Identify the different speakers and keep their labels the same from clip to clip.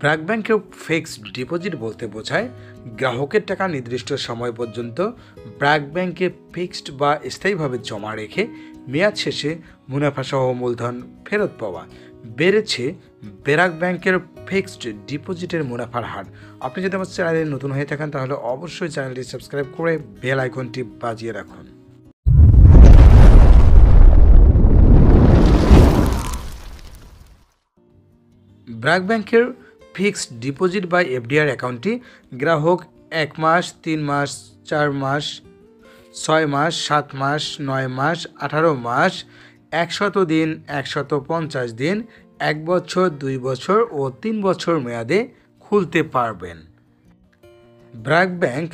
Speaker 1: ব্র্যাক ব্যাংকের fixed deposit বলতে বোঝায় গ্রাহকের টাকা নির্দিষ্ট সময় পর্যন্ত ব্র্যাক ব্যাংকে ফিক্সড বা স্থায়ীভাবে জমা রেখে মেয়াদ শেষে মুনাফাসহ মূলধন ফেরত পাওয়া। বেড়েছে ব্র্যাক ব্যাংকের ফিক্সড ডিপোজিটের মুনাফার হার। আপনি যদি আমার চ্যানেলে নতুন হয়ে থাকেন তাহলে অবশ্যই চ্যানেলটি সাবস্ক্রাইব করে বেল আইকনটি বাজিয়ে রাখুন। ব্র্যাক ব্যাংকের ফিক্সড ডিপোজিট বা এফডিআর অ্যাকাউন্টটি গ্রাহক 1 মাস, 3 মাস, 4 মাস, 6 মাস, 7 মাস, 9 মাস, 18 মাস, 100 দিন, 150 দিন, 1 বছর, 2 বছর ও 3 বছর মেয়াদে খুলতে পারবেন। ব্র্যাক ব্যাংক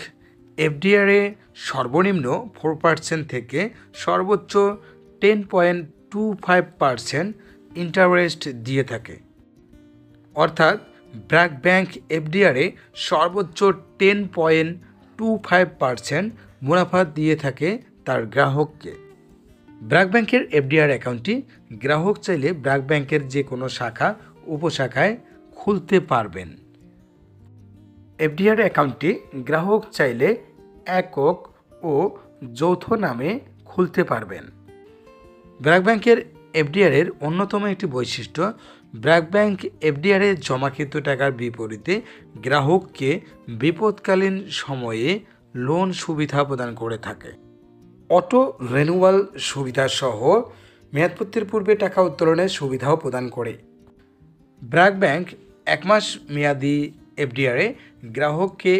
Speaker 1: এফডিআরে সর্বনিম্ন 4% থেকে সর্বোচ্চ 10.25% ইন্টারেস্ট দিয়ে থাকে। অর্থাৎ ব্র্যাক ব্যাংক এফডিআরে সর্বোচ্চ 10.25% মুনাফা দিয়ে থাকে তার গ্রাহককে। ব্র্যাক ব্যাংকের এফডিআর অ্যাকাউন্টটি গ্রাহক চাইলে ব্র্যাক ব্যাংকের যে কোনো শাখা উপশাখায় খুলতে পারবেন। এফডিআর অ্যাকাউন্টটি গ্রাহক চাইলে একক ও যৌথ নামে খুলতে পারবেন। ব্র্যাক ব্যাংকের এফডিআরের অন্যতম একটি বৈশিষ্ট্য, ব্র্যাক ব্যাংক এফডিআরে জমাকৃত টাকার বিপরীতে গ্রাহককে বিপদকালীন সময়ে লোন সুবিধা প্রদান করে থাকে। অটো রেনুয়াল সুবিধা সহ মেয়াদপূর্তির পূর্বে টাকা উত্তোলনের সুবিধাও প্রদান করে। ব্র্যাক ব্যাংক 1 মাস মেয়াদি এফডিআরে গ্রাহককে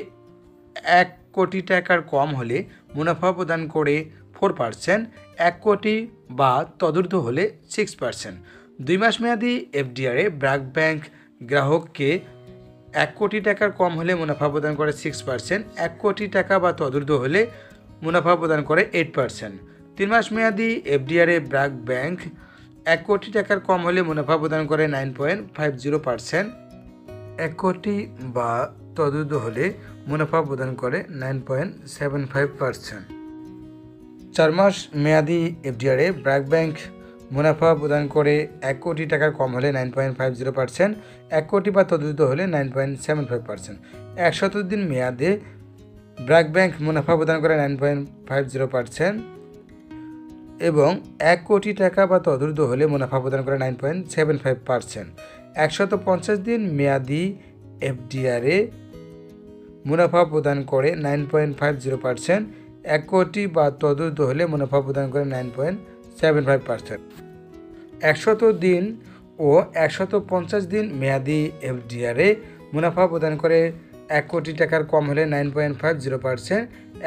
Speaker 1: 1 কোটি টাকার কম হলে মুনাফা প্রদান করে 4%, 1 কোটি বা তদূর্ধ্ব হলে 6%। 2 মাস মেয়াদি এফডিআরে ব্র্যাক ব্যাংক গ্রাহককে 1 কোটি টাকার কম হলে মুনাফা প্রদান করে 6%, 1 কোটি টাকা বা তদূর্ধ্ব হলে মুনাফা প্রদান করে 8%। 3 মাস মেয়াদি এফডিআরে ব্র্যাক ব্যাংক 1 কোটি টাকার কম হলে মুনাফা প্রদান করে 9.50%, 1 কোটি বা তদূর্ধ্ব হলে মুনাফা প্রদান করে 9.75%। 4 মাস মেয়াদি এফডিআরে ব্র্যাক ব্যাংক মুনাফা প্রদান করে 1 কোটি টাকার কম হলে 9.50%, 1 কোটি বা তদূর্ধ্ব হলে 9.75%। 100 দিন মেয়াদে ব্র্যাক ব্যাংক মুনাফা প্রদান করে 9.50% এবং 1 কোটি টাকা বা তদূর্ধ্ব হলে মুনাফা প্রদান করে 9.75%। 150 দিন মেয়াদি এফডিআরে মুনাফা প্রদান করে 9.50%, 1 কোটি বা তদূর্ধ্ব হলে মুনাফা প্রদান করে 9.75%। 100 দিন ও 150 দিন মেয়াদি এফডিআরে মুনাফা প্রদান করে 1 কোটি টাকার কম হলে 9.50%,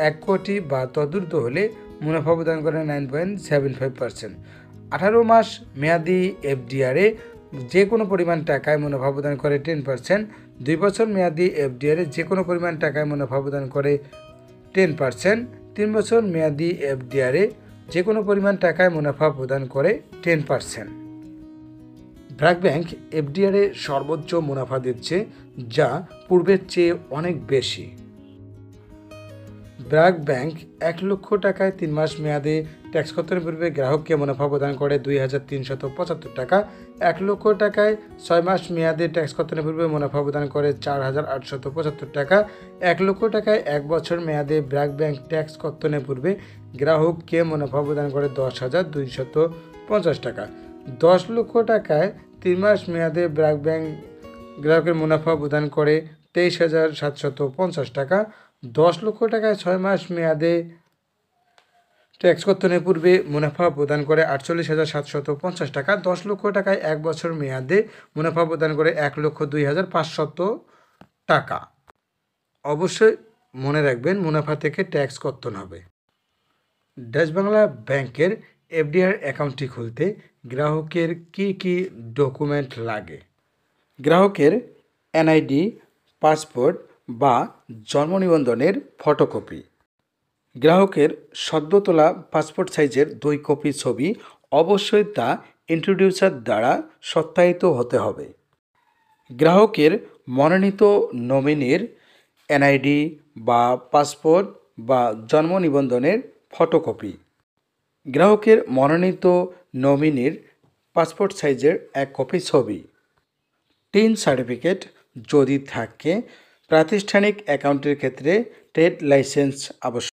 Speaker 1: 1 কোটি বা তদূর্ধ্ব হলে মুনাফা প্রদান করে 9.75%। 18 মাস মেয়াদি এফডিআরে যে কোনো পরিমাণ টাকায় মুনাফা প্রদান করে 10%, 2 বছর মেয়াদি এফডিআরে যে কোনো পরিমাণ টাকায় মুনাফা প্রদান করে 10%, 3 বছর মেয়াদি এফডিআরে যে কোনো পরিমাণ টাকায় মুনাফা প্রদান করে 10%। ব্র্যাক ব্যাংক এফডিআরে সর্বোচ্চ মুনাফা দিচ্ছে, যা পূর্বের চেয়ে অনেক বেশি। ব্র্যাক ব্যাংক 1 লক্ষ টাকায় 3 মাস মেয়াদে ট্যাক্স কর্তনের পূর্বে গ্রাহককে মুনাফা প্রদান করে 2,375 টাকা। 1 লক্ষ টাকায় 6 মাস মেয়াদে ট্যাক্স কর্তনের পূর্বে মুনাফা প্রদান করে 4,875 টাকা। 1 লক্ষ টাকায় 1 বছর মেয়াদে ব্র্যাক ব্যাংক ট্যাক্স কর্তনের পূর্বে গ্রাহককে মুনাফা প্রদান করে 10,250 টাকা। 10 লক্ষ টাকায় 3 মাস মেয়াদে ব্র্যাক ব্যাংক গ্রাহকের মুনাফা প্রদান করে 23,750 টাকা। 10 লক্ষ টাকায় 6 মাস মেয়াদে ট্যাক্স কর্তনের পূর্বে মুনাফা প্রদান করে 48,750 টাকা। 10 লক্ষ টাকায় 1 বছর মেয়াদে মুনাফা প্রদান করে 1,02,500 টাকা। অবশ্যই মনে রাখবেন, মুনাফা থেকে ট্যাক্স কর্তন হবে। ডাচ বাংলা ব্যাংকের এফডিআর অ্যাকাউন্টটি খুলতে গ্রাহকের কি কি ডকুমেন্ট লাগে? গ্রাহকের এনআইডি, পাসপোর্ট বা জন্ম নিবন্ধনের ফটোকপি, গ্রাহকের সদ্য তোলা পাসপোর্ট সাইজের 2 কপি ছবি, অবশ্যই তা ইন্ট্রোডিউসার দ্বারা সত্যায়িত হতে হবে। গ্রাহকের মনোনীত নমিনির এনআইডি বা পাসপোর্ট বা জন্ম নিবন্ধনের ফটোকপি, গ্রাহকের মনোনীত নমিনির পাসপোর্ট সাইজের 1 কপি ছবি, টিন সার্টিফিকেট যদি থাকে প্রাতিষ্ঠানিক অ্যাকাউন্টের ক্ষেত্রে ট্রেড লাইসেন্স আবশ্যক।